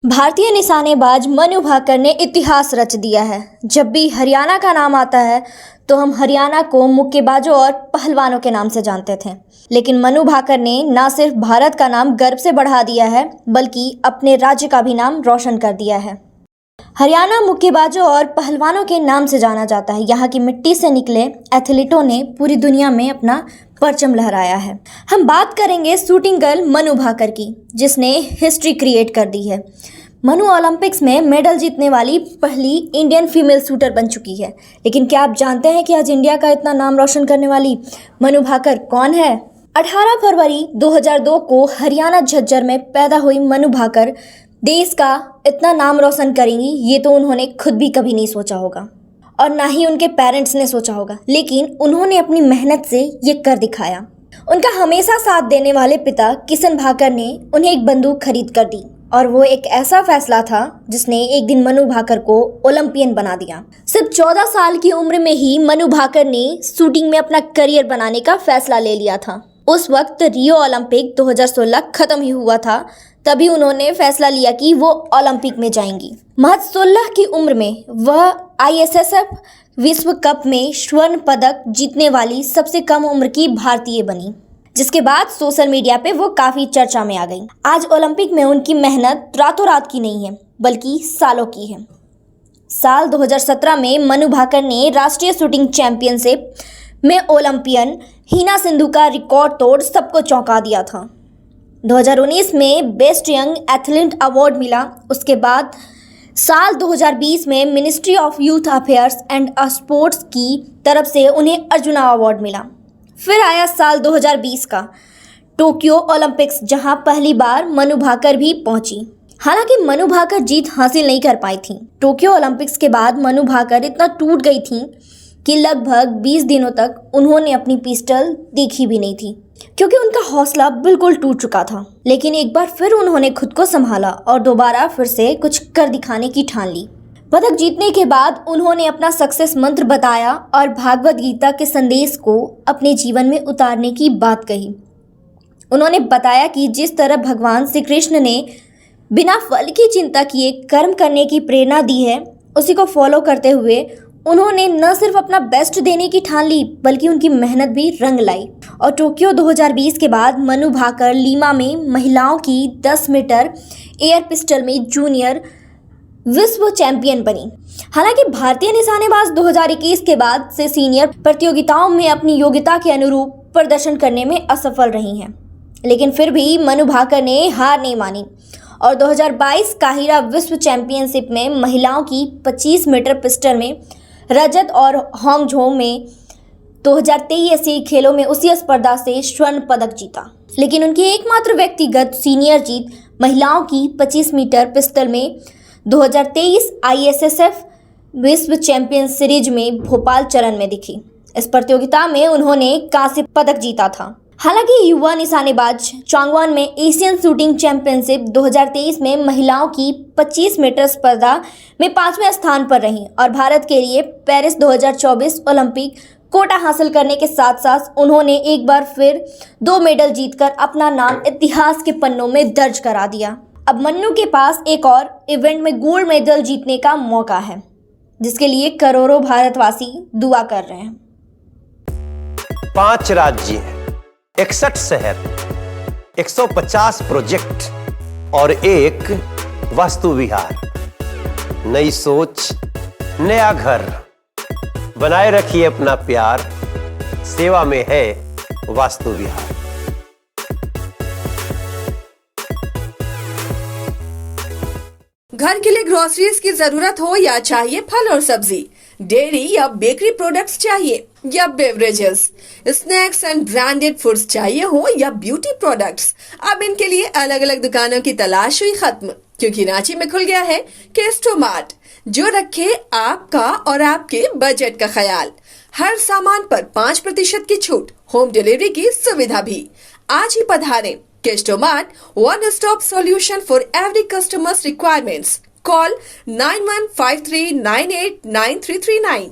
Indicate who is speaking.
Speaker 1: भारतीय निशानेबाज मनु भाकर ने इतिहास रच दिया है। जब भी हरियाणा का नाम आता है तो हम हरियाणा को मुक्केबाजों और पहलवानों के नाम से जानते थे, लेकिन मनु भाकर ने न सिर्फ भारत का नाम गर्व से बढ़ा दिया है बल्कि अपने राज्य का भी नाम रोशन कर दिया है। हरियाणा मुक्केबाजों और पहलवानों के नाम से जाना जाता है। यहाँ की मिट्टी से निकले एथलीटों ने पूरी दुनिया में अपना परचम लहराया है। हम बात करेंगे शूटिंग गर्ल मनु भाकर की, जिसने हिस्ट्री क्रिएट कर दी है। मनु ओलंपिक्स में मेडल जीतने वाली पहली इंडियन फीमेल शूटर बन चुकी है। लेकिन क्या आप जानते हैं कि आज इंडिया का इतना नाम रोशन करने वाली मनु भाकर कौन है? 18 फरवरी 2002 को हरियाणा झज्जर में पैदा हुई मनु भाकर देश का इतना नाम रोशन करेंगी, ये तो उन्होंने खुद भी कभी नहीं सोचा होगा और ना ही उनके पेरेंट्स ने सोचा होगा, लेकिन उन्होंने अपनी मेहनत से ये कर दिखाया। उनका हमेशा साथ देने वाले पिता किशन भाकर ने उन्हें एक बंदूक खरीद कर दी और वो एक ऐसा फैसला था जिसने एक दिन मनु भाकर को ओलंपियन बना दिया। सिर्फ 14 साल की उम्र में ही मनु भाकर ने शूटिंग में अपना करियर बनाने का फैसला ले लिया था। उस वक्त रियो ओलंपिक 2016 खत्म ही हुआ था, तभी उन्होंने फैसला लिया कि वो ओलंपिक में जाएंगी। महज 16 की उम्र में वह ISSF विश्व कप में स्वर्ण पदक जीतने वाली सबसे कम उम्र की भारतीय बनी, जिसके बाद सोशल मीडिया पे वो काफी चर्चा में आ गई। आज ओलंपिक में उनकी मेहनत रातों रात की नहीं है बल्कि सालों की है। साल 2017 में मनु भाकर ने राष्ट्रीय शूटिंग चैंपियनशिप में ओलंपियन हिना सिंधु का रिकॉर्ड तोड़ सबको चौंका दिया था। 2019 में बेस्ट यंग एथलीट अवार्ड मिला। उसके बाद साल 2020 में ministry of youth affairs and sports की तरफ से उन्हें अर्जुना अवार्ड मिला। फिर आया साल 2020 का टोक्यो ओलंपिक्स, जहां पहली बार मनु भाकर भी पहुंची। हालांकि मनु भाकर जीत हासिल नहीं कर पाई थी। टोक्यो ओलंपिक्स के बाद मनु भाकर इतना टूट गई थी कि लगभग 20 दिनों तक उन्होंने अपनी पिस्टल देखी भी नहीं थी, क्योंकि उनका हौसला बिल्कुल टूट चुका था। लेकिन एक बार फिर उन्होंने खुद को संभाला और दोबारा फिर से कुछ कर दिखाने की ठान ली। पदक जीतने के बाद उन्होंने अपना सक्सेस मंत्र बताया और भागवत गीता के संदेश को अपने जीवन में उतारने की बात कही। उन्होंने बताया कि जिस तरह भगवान श्री कृष्ण ने बिना फल की चिंता किए कर्म करने की प्रेरणा दी है, उसी को फॉलो करते हुए उन्होंने न सिर्फ अपना बेस्ट देने की ठान ली बल्कि उनकी मेहनत भी रंग लाई। और टोक्यो 2020 के बाद मनु भाकर लीमा में महिलाओं की 10 मीटर एयर पिस्टल में जूनियर विश्व चैंपियन बनी। हालांकि भारतीय निशानेबाज 2021 के बाद से सीनियर प्रतियोगिताओं में अपनी योग्यता के अनुरूप प्रदर्शन करने में असफल रही हैं, लेकिन फिर भी मनु भाकर ने हार नहीं मानी और 2022 काहिरा विश्व चैंपियनशिप में महिलाओं की 25 मीटर पिस्टल में रजत और हांगझो में 2023 एशियाई खेलों में उसी स्पर्धा से स्वर्ण पदक जीता। लेकिन उनकी एकमात्र व्यक्तिगत सीनियर जीत महिलाओं की 25 मीटर पिस्टल में 2023 ISSF विश्व चैंपियन सीरीज में भोपाल चरण में दिखी। इस प्रतियोगिता में उन्होंने कांस्य पदक जीता था। हालांकि युवा निशानेबाज चांगवान में एशियन शूटिंग चैंपियनशिप 2023 में महिलाओं की 25 मीटर स्पर्धा में 5वें स्थान पर रहीं और भारत के लिए पेरिस 2024 ओलंपिक कोटा हासिल करने के साथ साथ उन्होंने एक बार फिर 2 मेडल जीतकर अपना नाम इतिहास के पन्नों में दर्ज करा दिया। अब मन्नू के पास एक और इवेंट में गोल्ड मेडल जीतने का मौका है, जिसके लिए करोड़ों भारतवासी दुआ कर रहे हैं।
Speaker 2: 5 राज्य, 61 शहर, 150 प्रोजेक्ट और एक वास्तु विहार। नई सोच, नया घर। बनाए रखिए अपना प्यार, सेवा में है वास्तु विहार।
Speaker 3: घर के लिए ग्रोसरीज की जरूरत हो या चाहिए फल और सब्जी, डेयरी या बेकरी प्रोडक्ट्स चाहिए या beverages, snacks and branded foods चाहिए हो या ब्यूटी प्रोडक्ट्स, अब इनके लिए अलग अलग दुकानों की तलाश हुई खत्म, क्योंकि रांची में खुल गया है केस्टो मार्ट, जो रखे आपका और आपके बजट का ख्याल। हर सामान पर 5% की छूट, होम डिलीवरी की सुविधा भी। आज ही पधारें। Kesto Mart, one stop solution for every customer's requirements. Call 9153989339.